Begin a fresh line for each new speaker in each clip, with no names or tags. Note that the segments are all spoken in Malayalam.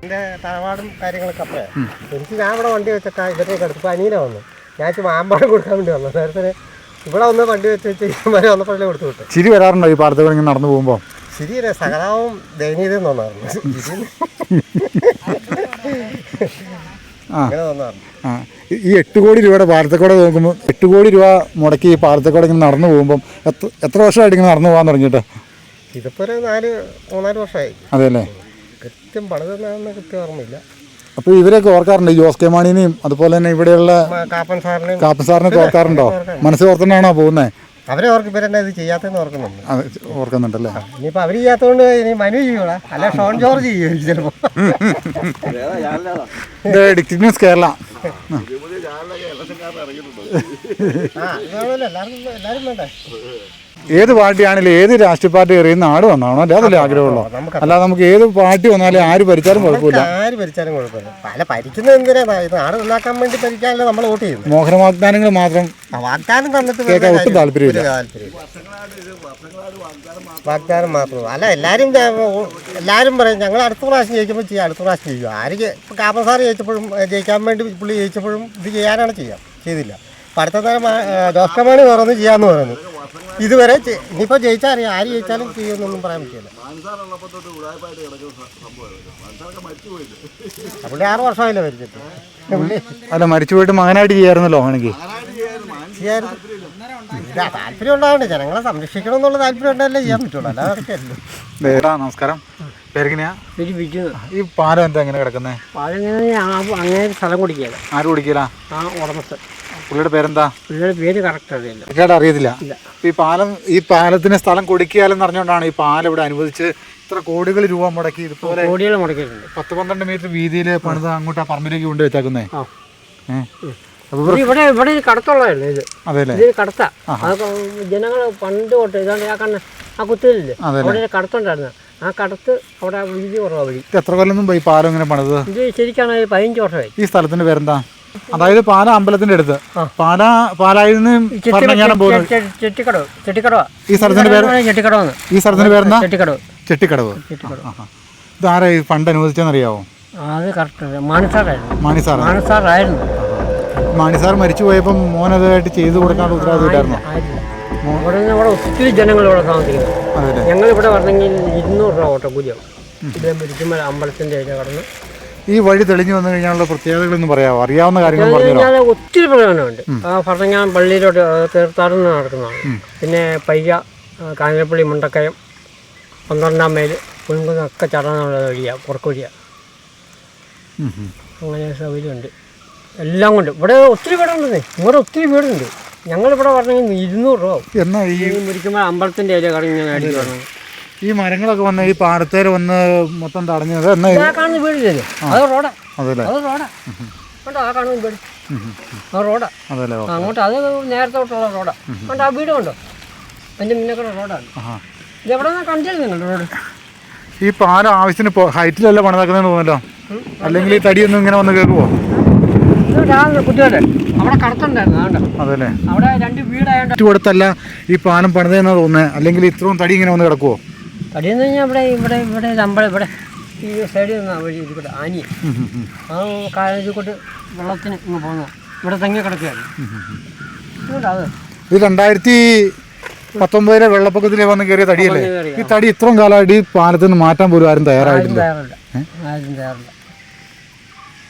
എൻ്റെ തറവാടും കാര്യങ്ങളൊക്കെ അപ്പോഴാണ്. ഞാൻ ഇവിടെ വണ്ടി വെച്ചൊക്കെ ഇവരുടെയൊക്കെ അടുത്ത് ഇപ്പോൾ അനിയനെ വന്നു. ഞാൻ മാമ്പാട് കൊടുക്കാൻ വേണ്ടി വന്നു. നേരത്തെ ഇവിടെ ഒന്ന് വണ്ടി വെച്ച് വരെ വന്നപ്പോഴേ കൊടുത്തു വിട്ടു.
ചിരി വരാറുണ്ടോ ഈ പാടത്ത് ഇങ്ങനെ നടന്നു പോകുമ്പോൾ?
ശരിയല്ലേ, സകലാവും ദയനീയതയും തോന്നാറുണ്ട്. അങ്ങനെ തോന്നാറുണ്ട്.
ഈ 8 കോടി രൂപയുടെ പാടത്തേക്കൂടെ നോക്കുമ്പോൾ 8 കോടി രൂപ മുടക്കി ഈ പാടത്തേക്കൂടെ ഇങ്ങനെ നടന്നു പോകുമ്പം എത്ര വർഷമായിട്ട് ഇങ്ങനെ നടന്നു പോകാൻ തുടങ്ങിയിട്ട്?
ഇതിപ്പോൾ ഒരു 3-4 വർഷമായി.
അതെ അല്ലേ?
കൃത്യം പണിതെന്നാണെന്ന് കൃത്യം ഓർമ്മയില്ല.
അപ്പോൾ ഇവരൊക്കെ ഓർക്കാറുണ്ട്, ജോസ് കെ മാണിനെയും അതുപോലെ തന്നെ ഇവിടെയുള്ള
കാപ്പൻ
സാറിനൊക്കെ ഓർക്കാറുണ്ടോ? മനസ്സിൽ ഓർത്തുകൊണ്ടാണോ പോകുന്നത്?
അവരെ ഓർക്ക് ഇവരെന്നെ ഇത് ചെയ്യാത്തതെന്ന് ഓർക്കുന്നുണ്ട്.
അത് ഓർക്കുന്നുണ്ടല്ലേ?
ഇനിയിപ്പോൾ അവർ ചെയ്യാത്തതുകൊണ്ട് ഇനി മനു ചെയ്യൂടാ, അല്ല ഷോൺ ജോർജ് ചെയ്യുമായിരിക്കും ചിലപ്പോൾ.
District news Kerala.
എല്ലാവരും വേണ്ടേ?
ഏത് പാർട്ടിയാണെങ്കിലും ഏത് രാഷ്ട്രീയ പാർട്ടി എറിയുന്ന ആട് വന്നാണോ അതല്ലേ ആഗ്രഹമുള്ളൂ. അല്ലാതെ നമുക്ക് ഏത് പാർട്ടി വന്നാലും ആര് ഭരിച്ചാലും കുഴപ്പമില്ല.
ആര് ഭരിച്ചാലും കുഴപ്പമില്ല. പല ഭരിക്കുന്നത് എന്തിനാ? നാട് നന്നാക്കാൻ വേണ്ടി ഭരിക്കാനല്ലേ നമ്മൾ വോട്ട് ചെയ്യുന്നത്.
മോഹന വാഗ്ദാനങ്ങൾ മാത്രം
വാഗ്ദാനം തന്നിട്ട്
കേൾക്കാൻ ഒട്ടും താല്പര്യമില്ല.
വാഗ്ദാനം മാത്രം അല്ല. എല്ലാവരും പറയും ഞങ്ങൾ അടുത്ത പ്രാവശ്യം ജയിക്കുമ്പോൾ ചെയ്യാം, അടുത്ത പ്രാവശ്യം ചെയ്യും. ആര് ഇപ്പോൾ കാപ്പൻ സാറ് ജയിക്കാൻ വേണ്ടി പുള്ളി ജയിച്ചപ്പോഴും ഇത് ചെയ്യാനാണ് ചെയ്തില്ല. അപ്പം അടുത്ത നേരം ജോസ് കെ മാണി തുറന്ന് ചെയ്യാമെന്ന് പറയുന്നു. ഇതുവരെ ഇനിയിപ്പോൾ ജയിച്ചാൽ അറിയാം, ആര് ജയിച്ചാലും ചെയ്യുമെന്നൊന്നും പറയാൻ പറ്റില്ല. പുള്ളി 6 വർഷമായില്ല മരിച്ചിട്ട്.
അല്ല, മരിച്ചു പോയിട്ട് മകനായിട്ട് ചെയ്യാറുന്നല്ലോ. ആണെങ്കിൽ
താല്പര്യം ഉണ്ടാവുന്നുണ്ട്, ജനങ്ങളെ സംരക്ഷിക്കണം എന്നുള്ള താല്പര്യം ഉണ്ടല്ലേ ചെയ്യാൻ പറ്റുള്ളൂ, അല്ലാതെ നടക്കല്ലോ.
നമസ്കാരം. പേരെങ്ങനെയാ? ഈ പാലം എന്താ എങ്ങനെ കിടക്കുന്നത്?
അങ്ങനെ സ്ഥലം കുടിക്കുക.
ആര് കുടിക്കല?
ഉടമസ്ഥൻ.
പുള്ളിയുടെ പേരെന്താ?
പുള്ളിയുടെ പേര് കറക്റ്റ്
അറിയത്തില്ല. ഈ പാലത്തിന് സ്ഥലം കൊടുക്കിയാലെന്ന് അറിഞ്ഞുകൊണ്ടാണ് ഈ പാലം ഇവിടെ അനുവദിച്ച് ഇത്ര കോടികൾ രൂപ മുടക്കി ഇതുപോലെ 10-12 മീറ്റർ വീതിയിൽ പണിത് അങ്ങോട്ട് ആ പറമ്പിലേക്ക് കൊണ്ട് വെച്ചേക്കുന്നേ.
ഇവിടെ കടത്തുള്ളതല്ലേ ഇത്?
അതെല്ലേ?
ഇത് കടത്താ. ജനങ്ങൾ പണ്ട് തൊട്ട് ഇതാണ്ട് ആ കുത്തില്ലേ അവിടെ കടത്തുണ്ടായിരുന്നു. ആ കടത്ത് അവിടെ വീതി കുറവാ വഴി.
എത്ര കൊല്ലം മുമ്പ് ഈ പാലം ഇങ്ങനെ പണിത്?
ഇത് ശരിക്കാണ് 15 വർഷമായി.
ഈ സ്ഥലത്തിന്റെ പേരെന്താ? അതായത് പാല അമ്പലത്തിന്റെ അടുത്ത് പാലായിൽ നിന്ന്
ചെട്ടിക്കടവ്.
ഈ സ്ഥലത്തിന്റെ പേര്
ചെട്ടിക്കടവ്.
ഈ സ്ഥലത്തിന്റെ പേരെന്താ?
ചെട്ടിക്കടവ്.
ഇതാരാ ഈ ഫണ്ട് അനുവദിച്ചെന്നറിയാവോ?
അത് കറക്റ്റ് മാണിസാറായിരുന്നു.
മാണിസാർ മരിച്ചു പോയപ്പം മോനതായിട്ട് ചെയ്തു കൊടുക്കാനുള്ള ഉത്തരവാദിത്തമായിരുന്നു.
ഇവിടെ ഒത്തിരി ജനങ്ങൾ ഇവിടെ താമസിക്കുന്നത്. ഞങ്ങൾ ഇവിടെ വരണമെങ്കിൽ 200 രൂപ ഓട്ടോ കൂലിയാവും. ഇതേ അമ്പലത്തിന്റെ കടന്ന്
ഈ വഴി തെളിഞ്ഞു വന്നു കഴിഞ്ഞാലുള്ള പ്രത്യേകതകളൊന്നും പറയാമോ? അറിയാവുന്ന കാര്യങ്ങൾ പറഞ്ഞു.
ഒത്തിരി പ്രയോജനമുണ്ട്. ഭരണങ്ങാൻ പള്ളിയിലോട്ട് തീർത്ഥാടനം നടക്കുന്നതാണ്. പിന്നെ പയ്യ, കാഞ്ഞിരപ്പള്ളി, മുണ്ടക്കയം, 12-ാം മൈൽ, പുൻകുന്നൊക്കെ ചടങ്ങുള്ള വഴിയാണ്, പുറക്ക് വഴിയാണ്. അങ്ങനെ സൗകര്യമുണ്ട് എല്ലാം കൊണ്ട്. ഇവിടെ ഒത്തിരി വീടുണ്ടെന്നേ, ഇവിടെ ഒത്തിരി വീടുണ്ട്. ഞങ്ങളിവിടെ വരണമെങ്കിൽ 200 രൂപ.
എന്നാൽ ഈ
മുരിക്കുമ്പോൾ അമ്പലത്തിൻ്റെ ഏരിയ കടങ്ങി ഞാൻ അടിച്ചു വരണം.
ഈ മരങ്ങളൊക്കെ വന്ന് ഈ പാടത്തേര് വന്ന് മൊത്തം തടഞ്ഞത്
കാണുന്ന വീടില്ലല്ലോ, അത് റോഡാ.
അതല്ലേ?
അത് റോഡാ. കണ്ടോ ആ കാണുന്ന വീട്? ആ റോഡാ.
അതല്ലേ?
അങ്ങോട്ട് അത് നേരത്തെ തൊട്ടുള്ള റോഡാ. കണ്ടോ ആ വീട് കണ്ടോ? അതിൻ്റെ മുന്നേക്കുള്ള റോഡാണ്. ഇത് എവിടെ നിന്നാ കണ്ടിരുന്നുണ്ടോ റോഡ്?
ഈ പാലം ആവശ്യത്തിന് ഹൈറ്റിലല്ല പണിതാക്കുന്നതെന്ന് തോന്നല്ലോ. അല്ലെങ്കിൽ ഈ തടിയൊന്നും ഇങ്ങനെ വന്ന് കേൾക്കുമോ?
കുട്ടികളെ അവിടെ കടത്തുണ്ടായിരുന്നു.
അതല്ലേ?
അവിടെ 2 വീടായോണ്ട്
കൊടുത്തല്ല ഈ പാലം പണിതെന്നാ തോന്നുന്നത്. അല്ലെങ്കിൽ ഇത്രയും തടി ഇങ്ങനെ വന്ന് കിടക്കുമോ?
തടിയെന്ന് കഴിഞ്ഞാൽ ഇവിടെ അമ്പലം ഇവിടെ ഈ സൈഡിൽ നിന്നാ വഴി ഇതിക്കൂട്ട് ആനി ആ കാലത്തിക്കൂട്ട് വെള്ളത്തിന് ഇങ്ങ് പോകുന്നത്. ഇവിടെ തങ്ങി കിടക്കുകയായിരുന്നു. അത്
ഇത് 2019 വെള്ളപ്പൊക്കത്തിൽ വന്ന് കയറിയ തടിയല്ലേ? ഈ തടി ഇത്രയും കാലമായിട്ട് ഈ പാലത്തിൽ നിന്ന് മാറ്റാൻ പോലും ആരും തയ്യാറായിട്ടില്ല.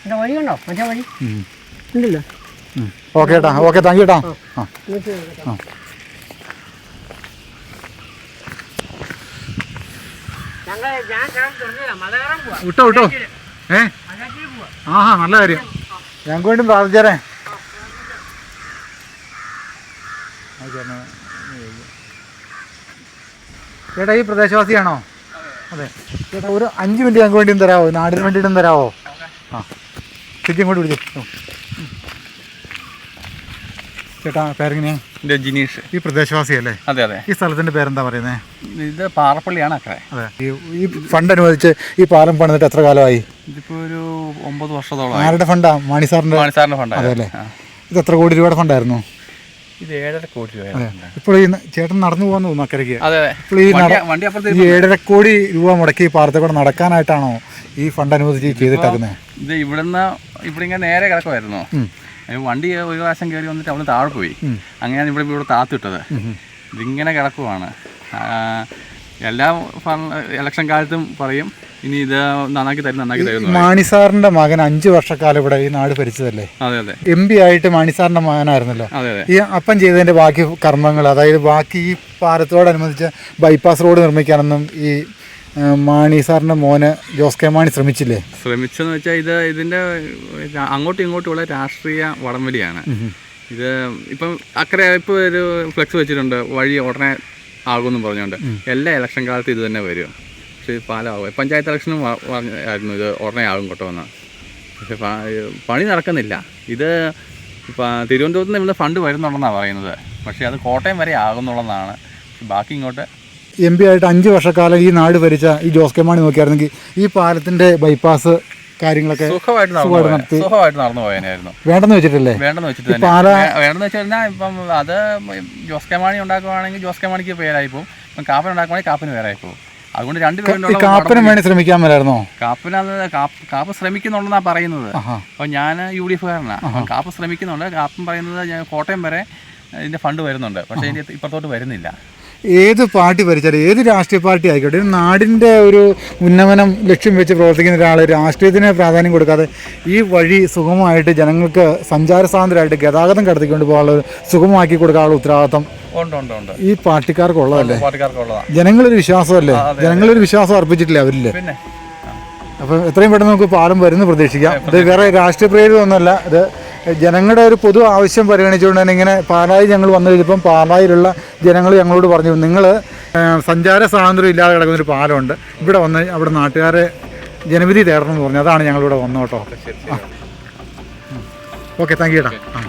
എൻ്റെ വഴി കണ്ടോ? മറ്റേ വഴി ഉണ്ടല്ലോ.
ഓക്കെ ഏട്ടാ, ഓക്കെ, താങ്ക് യു ഏട്ടാ. വിട്ടോ നല്ല കാര്യം. ഞങ്ങൾക്ക് വേണ്ടി പ്രാർത്ഥിച്ചേരേ. ചേട്ടാ ഈ പ്രദേശവാസിയാണോ? അതെ ചേട്ടാ, ഒരു 5 മിനിറ്റ് ഞങ്ങൾക്ക് വേണ്ടിയും തരാമോ? നാടിന് വേണ്ടിയിട്ടും തരാമോ? ശരിക്കും കൂടി വിളിച്ചു. ചേട്ടാ പേരെങ്ങനെയാ?
ജിനീഷ്.
ഈ പ്രദേശവാസിയല്ലേ?
അതെ അതെ.
ഈ സ്ഥലത്തിന്റെ പേരെന്താ പറയുന്നത്?
ഇത് പാറപ്പള്ളിയാണ്.
അതെ. ഈ ഫണ്ട് അനുവദിച്ച് ഈ പാലം പണിതിട്ട് എത്ര കാലമായി?
ഇതിപ്പോൾ ഒരു 9 വർഷത്തോളം.
ആരുടെ ഫണ്ടാ? മാണിസാറിന്റെ
ഫണ്ട്.
അതെ അല്ലേ? ഇത് എത്ര കോടി രൂപയുടെ ഫണ്ടായിരുന്നു?
ഇത് 7.5 കോടി രൂപ.
ഇപ്പോൾ ഈ ചേട്ടൻ നടന്നു പോകുന്നു അക്കരയ്ക്ക്.
അതെ.
ഇപ്പോൾ ഈ 7.5 കോടി രൂപ മുടക്കി ഈ പാലത്തെ കൂടെ നടക്കാനായിട്ടാണോ ഈ ഫണ്ട് അനുവദിച്ച് ചെയ്തിട്ടാക്കുന്നത്?
ഇത് ഇവിടെ ഇങ്ങനെ നേരെ കിടക്കുമായിരുന്നു. വണ്ടി ഒരു പ്രാവശ്യം കയറി വന്നിട്ട് അവിടെ താഴെ പോയി. അങ്ങനെയാണ് ഇവിടെ താത്തിട്ടത്. ഇതിങ്ങനെ കിടക്കുവാണ്. എല്ലാ ഇലക്ഷൻ കാലത്തും പറയും ഇനി ഇത് നന്നാക്കി തരും.
മാണി സാറിന്റെ മകൻ 5 വർഷക്കാലം ഇവിടെ ഈ നാട് ഭരിച്ചതല്ലേ?
അതെ അതെ.
MP ആയിട്ട് മാണി സാറിന്റെ മകനായിരുന്നല്ലോ.
അതെ അതെ.
ഈ അപ്പം ചെയ്തതിന്റെ ബാക്കി കർമ്മങ്ങൾ, അതായത് ബാക്കി ഈ പാലത്തോടനുബന്ധിച്ച് ബൈപ്പാസ് റോഡ് നിർമ്മിക്കാനൊന്നും ഈ മാണി സാറിന്റെ മോന് ജോസ് കെ മാണി
ശ്രമിച്ചെന്ന് വെച്ചാൽ ഇതിന്റെ അങ്ങോട്ടും ഇങ്ങോട്ടുമുള്ള രാഷ്ട്രീയ വടംവലിയാണ്. ഇത് ഇപ്പം അക്കരെ ഇപ്പോൾ ഒരു ഫ്ലെക്സ് വെച്ചിട്ടുണ്ട്, വഴി ഉടനെ ആകുമെന്നും പറഞ്ഞുകൊണ്ട്. എല്ലാ ഇലക്ഷൻ കാലത്തും ഇത് തന്നെ വരും. പക്ഷേ പാലമാകും. പഞ്ചായത്ത് ഇലക്ഷനും ആയിരുന്നു ഇത് ഉടനെ ആകും കേട്ടോ എന്ന്. പക്ഷെ പണി നടക്കുന്നില്ല. ഇത് തിരുവനന്തപുരത്ത് നിന്ന് ഇവിടെ ഫണ്ട് വരുന്നുണ്ടെന്നാണ് പറയുന്നത്. പക്ഷേ അത് കോട്ടയം വരെ ആകുന്നുള്ളതാണ്. ബാക്കി ഇങ്ങോട്ട്
MP ആയിട്ട് 5 വർഷക്കാലം ഈ നാട് ഭരിച്ച ഈ ജോസ് കെ മാണി നോക്കിയായിരുന്നെങ്കിൽ ഈ പാലത്തിന്റെ ബൈപ്പാസ് കാര്യങ്ങളൊക്കെ
സുഖമായിട്ട് നടന്നു പോയനായിരുന്നു.
വേണ്ടെന്ന് വെച്ചിട്ടല്ലേ?
വേണ്ടെന്ന് വെച്ചിട്ട് വേണ്ടെന്ന് വെച്ച് കഴിഞ്ഞാൽ ഇപ്പം അത് ജോസ് കെ മാണി ഉണ്ടാക്കുവാണെങ്കിൽ ജോസ് കെ മാണിക്ക് പേരായിപ്പോവും, ഇപ്പം കാപ്പൻ ഉണ്ടാക്കുവാണെങ്കിൽ കാപ്പിന് പേരായിപ്പോവും. അതുകൊണ്ട് രണ്ടുപേരും
കാപ്പനും വേണ്ടി ശ്രമിക്കാൻ മേലായിരുന്നോ?
കാപ്പ് ശ്രമിക്കുന്നുണ്ടെന്നാണ് പറയുന്നത്. അപ്പോൾ ഞാൻ UDF കാരനാണ്. കാപ്പ് ശ്രമിക്കുന്നുണ്ട്. കാപ്പൻ പറയുന്നത് ഞാൻ കോട്ടയം വരെ ഇതിൻ്റെ ഫണ്ട് വരുന്നുണ്ട്. പക്ഷേ ഇതിൻ്റെ ഇപ്പുറത്തോട്ട് വരുന്നില്ല.
ഏത് പാർട്ടി ഭരിച്ചാലും ഏത് രാഷ്ട്രീയ പാർട്ടി ആയിക്കോട്ടെ, നാടിൻ്റെ ഒരു ഉന്നമനം ലക്ഷ്യം വെച്ച് പ്രവർത്തിക്കുന്ന ഒരാൾ രാഷ്ട്രീയത്തിന് പ്രാധാന്യം കൊടുക്കാതെ ഈ വഴി സുഗമമായിട്ട് ജനങ്ങൾക്ക് സഞ്ചാര സ്വാതന്ത്ര്യമായിട്ട് ഗതാഗതം കടത്തിക്കൊണ്ട് പോകാനുള്ള സുഗമമാക്കി കൊടുക്കാനുള്ള ഉത്തരവാദിത്തം ഈ പാർട്ടിക്കാർക്കുള്ളതല്ലേ? ജനങ്ങളൊരു വിശ്വാസമല്ലേ? ജനങ്ങളൊരു വിശ്വാസം അർപ്പിച്ചിട്ടില്ല അവരില്ലേ? അപ്പം എത്രയും പെട്ടെന്ന് നമുക്ക് പാലം വരുന്ന പ്രതീക്ഷിക്കാം. ഇത് വേറെ രാഷ്ട്രീയ പ്രേരിതമൊന്നുമല്ല. ഇത് ജനങ്ങളുടെ ഒരു പൊതു ആവശ്യം പരിഗണിച്ചുകൊണ്ട് തന്നെ ഇങ്ങനെ പാലായി ഞങ്ങൾ വന്നു കഴിഞ്ഞപ്പം പാലായിലുള്ള ജനങ്ങൾ ഞങ്ങളോട് പറഞ്ഞു, നിങ്ങൾ സഞ്ചാര സ്വാതന്ത്ര്യം ഇല്ലാതെ കിടക്കുന്നൊരു പാലമുണ്ട്, ഇവിടെ വന്ന് അവിടെ നാട്ടുകാരെ ജനവിധി തേടണം എന്ന് പറഞ്ഞു. അതാണ് ഞങ്ങളിവിടെ വന്നു കേട്ടോ. ഓക്കെ, താങ്ക് യു ചേട്ടാ.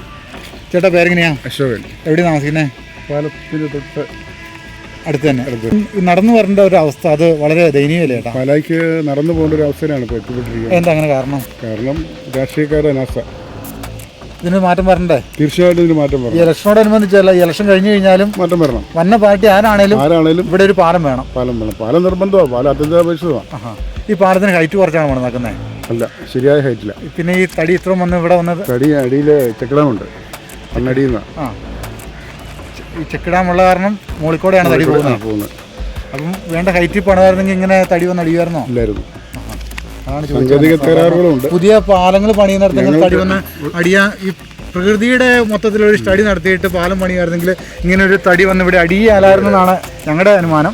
ചേട്ടാ പേരെങ്ങനെയാ?
അശോകൻ.
എവിടെ താമസിക്കുന്നത്?
പാലത്തിന് തൊട്ട്
അടുത്ത് തന്നെ. നടന്നു വരേണ്ട ഒരു അവസ്ഥ അത് വളരെ ദയനീയമല്ലേ ചേട്ടാ?
പാലായിക്ക് നടന്നു പോകേണ്ട ഒരു അവസ്ഥയാണ് ഇപ്പോൾ എത്തിപ്പെട്ടിരിക്കുന്നത്.
എന്താ അങ്ങനെ കാരണം?
രാഷ്ട്രീയക്കാരുടെ അനാസ്ഥ.
ഇതിന് മാറ്റം വരണ്ടേ?
തീർച്ചയായിട്ടും ഇതിന് മാറ്റം വരണം.
ഈ ഇലക്ഷനോടനുബന്ധിച്ചല്ല, ഇലക്ഷൻ കഴിഞ്ഞ് കഴിഞ്ഞാലും
മാറ്റം വരണം.
വന്ന പാർട്ടി ആരാണേലും ഇവിടെ ഒരു പാലം വേണം.
പാലം നിർബന്ധമാണ്. പാലം അത്യന്താപേക്ഷിതമാണ്.
ഈ പാലത്തിന് ഹൈറ്റ് കുറച്ചാണ് വേണം നടക്കുന്നത്?
അല്ല, ശരിയായ ഹൈറ്റില്ല.
പിന്നെ ഈ തടി ഇത്രയും വന്ന് ഇവിടെ വന്നത്
തടി അടിയിൽ ചെക്കിടാമുണ്ട്. അടിയിൽ നിന്ന്
ഈ ചെക്കിടാമുള്ള കാരണം മുകളിൽക്കൂടെയാണ് തടി പോകുന്നത്. അപ്പം വേണ്ട ഹൈറ്റിൽ പണിതായിരുന്നെങ്കിൽ ഇങ്ങനെ തടി വന്ന് അടിയുമായിരുന്നോ? ഇല്ലായിരുന്നു. പുതിയ പാലങ്ങൾ പണിയുന്നിടത്തെങ്കിലും തടി വന്ന് അടിയാ. ഈ പ്രകൃതിയുടെ മൊത്തത്തിലൊരു സ്റ്റഡി നടത്തിയിട്ട് പാലം പണിയായിരുന്നെങ്കിൽ ഇങ്ങനെ ഒരു തടി വന്ന് ഇവിടെ അടിയാലായിരുന്നെന്നാണ് ഞങ്ങളുടെ അനുമാനം.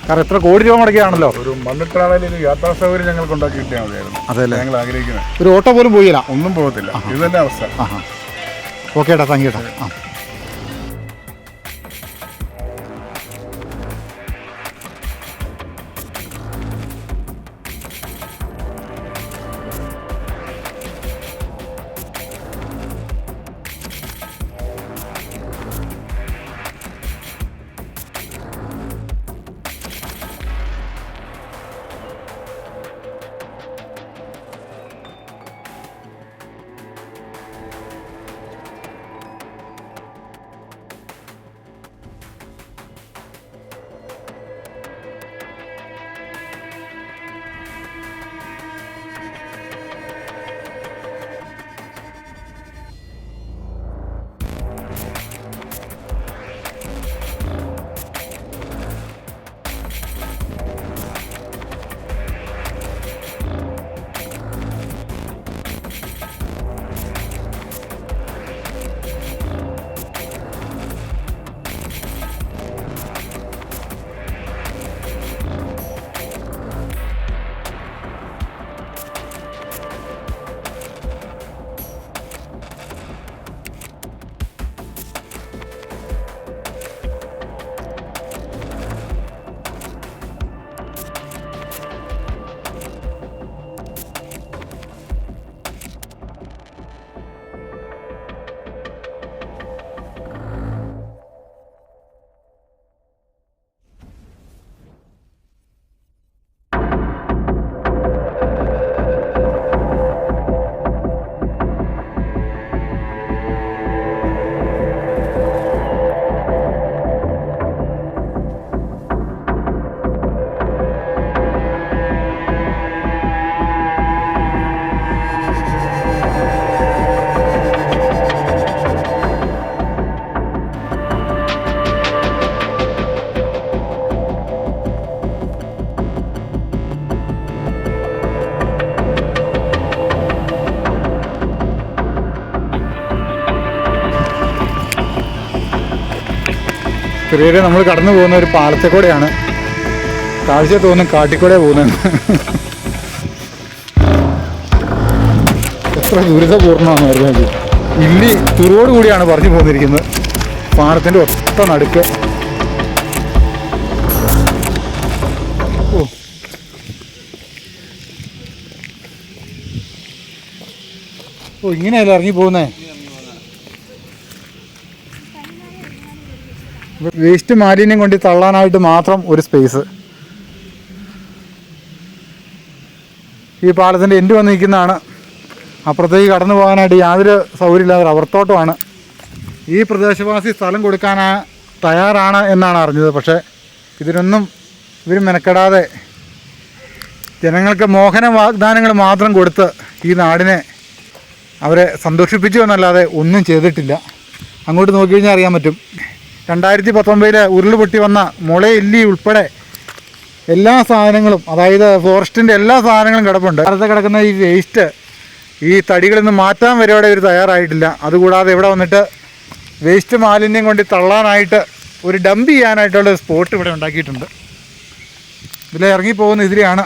കാരണം എത്ര കോടി രൂപ മുടക്കിയാണല്ലോ.
ഒരു മണ്ണിട്ടാണെങ്കിലും യാത്രാ സൗകര്യം ഞങ്ങൾക്ക് ഉണ്ടാക്കി കിട്ടിയാൽ മതിയായിരുന്നു.
അതല്ലേ
ഞങ്ങൾ ആഗ്രഹിക്കുന്നത്.
ഒരു ഓട്ടോ പോലും പോയില്ല.
ഒന്നും പോകത്തില്ല. ഇത് തന്നെ അവസ്ഥ.
ഓക്കെ ഏട്ടാ, താങ്ക് യു ഏട്ടാ. ചെറിയ നമ്മൾ കടന്നു പോകുന്ന ഒരു പാലത്തെക്കൂടെയാണ്. കാഴ്ച തോന്നും കാട്ടിക്കൂടെ പോകുന്നത്. എത്ര ദുരിതപൂർണ്ണമാണ് വരുന്നത്. ഇല്ലി തുറോട് കൂടിയാണ് പറഞ്ഞു പോന്നിരിക്കുന്നത്. പാലത്തിൻ്റെ ഒത്ത നടുക്ക്. ഓ ഇങ്ങനെയല്ല ഇറങ്ങി പോകുന്നേ. വേസ്റ്റ് മാലിന്യം കൊണ്ട് തള്ളാനായിട്ട് മാത്രം ഒരു സ്പേസ്. ഈ പാലത്തിൻ്റെ എൻഡ് വന്ന് നിൽക്കുന്നതാണ്. അപ്പുറത്തേക്ക് കടന്നു പോകാനായിട്ട് യാതൊരു സൗകര്യമില്ലാതെ റബ്ബർത്തോട്ടമാണ്. ഈ പ്രദേശവാസി സ്ഥലം കൊടുക്കാൻ തയ്യാറാണ് എന്നാണ് അറിഞ്ഞത്. പക്ഷേ ഇതിനൊന്നും ഇവർ മെനക്കെടാതെ ജനങ്ങൾക്ക് മോഹന വാഗ്ദാനങ്ങൾ മാത്രം കൊടുത്ത് ഈ നാടിനെ അവരെ സന്തോഷിപ്പിച്ചു എന്നല്ലാതെ ഒന്നും ചെയ്തിട്ടില്ല. അങ്ങോട്ട് നോക്കിക്കഴിഞ്ഞാൽ അറിയാൻ പറ്റും. 2019 ഉരുൾപൊട്ടി വന്ന മുളയില്ലി ഉൾപ്പെടെ എല്ലാ സാധനങ്ങളും, അതായത് ഫോറസ്റ്റിൻ്റെ എല്ലാ സാധനങ്ങളും കിടപ്പുണ്ട്. അടുത്ത് കിടക്കുന്ന ഈ വേസ്റ്റ്, ഈ തടികളൊന്നും മാറ്റാൻ വരെ ഇവിടെ ഇവർ തയ്യാറായിട്ടില്ല. അതുകൂടാതെ ഇവിടെ വന്നിട്ട് വേസ്റ്റ് മാലിന്യം കൊണ്ട് തള്ളാനായിട്ട് ഒരു ഡംപ് ചെയ്യാനായിട്ടുള്ള സ്പോട്ട് ഇവിടെ ഉണ്ടാക്കിയിട്ടുണ്ട്. ഇതിൽ ഇറങ്ങിപ്പോകുന്ന ഇതിലെയാണ്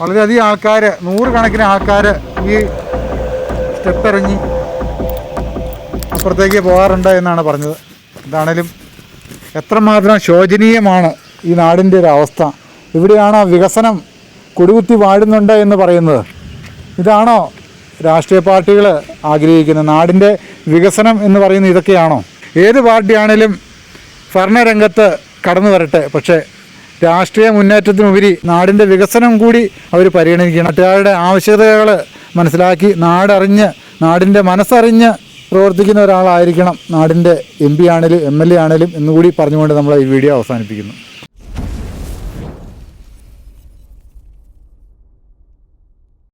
വളരെയധികം ആൾക്കാർ, നൂറുകണക്കിന് ആൾക്കാർ ഈ സ്റ്റെപ്പ് ഇറങ്ങി അപ്പുറത്തേക്ക് പോകാറുണ്ട് എന്നാണ് പറഞ്ഞത്. എന്താണേലും എത്രമാത്രം ശോചനീയമാണ് ഈ നാടിൻ്റെ ഒരു അവസ്ഥ. ഇവിടെയാണോ വികസനം കൊടികുത്തി വാഴുന്നുണ്ട് എന്ന് പറയുന്നത്? ഇതാണോ രാഷ്ട്രീയ പാർട്ടികൾ ആഗ്രഹിക്കുന്നത്? നാടിൻ്റെ വികസനം എന്ന് പറയുന്നത് ഇതൊക്കെയാണോ? ഏത് പാർട്ടിയാണേലും ഭരണരംഗത്ത് കടന്നു വരട്ടെ, പക്ഷേ രാഷ്ട്രീയ മുന്നേറ്റത്തിനുപരി നാടിൻ്റെ വികസനം കൂടി അവർ പരിഗണിക്കണം. നാട്ടുകാരുടെ ആവശ്യകതകൾ മനസ്സിലാക്കി നാടറിഞ്ഞ്, നാടിൻ്റെ മനസ്സറിഞ്ഞ് പ്രവർത്തിക്കുന്ന ഒരാളായിരിക്കണം നാടിൻ്റെ MP ആണേലും MLA ആണേലും എന്നുകൂടി പറഞ്ഞുകൊണ്ട് നമ്മൾ ഈ വീഡിയോ അവസാനിപ്പിക്കുന്നു.